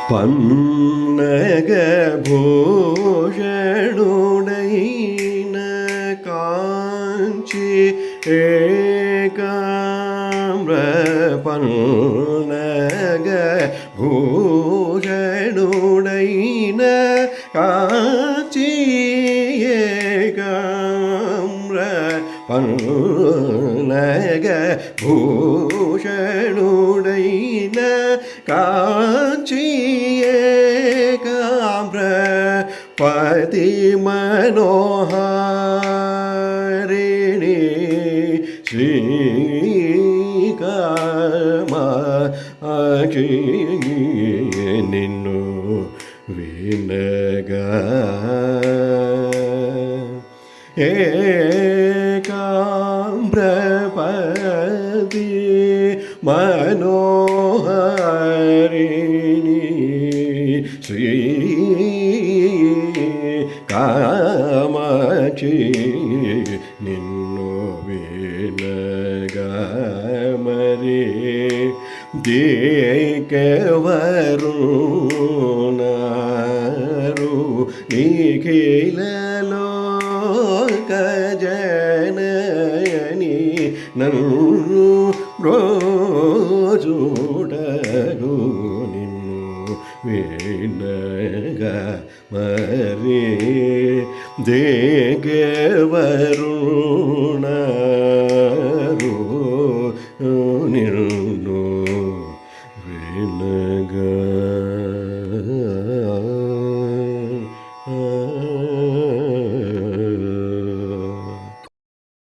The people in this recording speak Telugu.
పన్నగ భూషణుడైన కాంచి ఏకామ్ర పన్నగ భూషణుడైన కాంచి ఏకామ్ర పన్నగ భూషణుడైన కాంచి ఏకామ్ర పతి మనోహారిణి శ్రీకామాక్షి నిన్ను వినగా ఏకామ్రపతి మనోహారిణి శ్రీ కామాక్షి నిన్ను వినగా మరి దేకెవరు నారు నిఖిలలో జనని నన్ను రోజుడగు నిన్ను వినగా మరి దే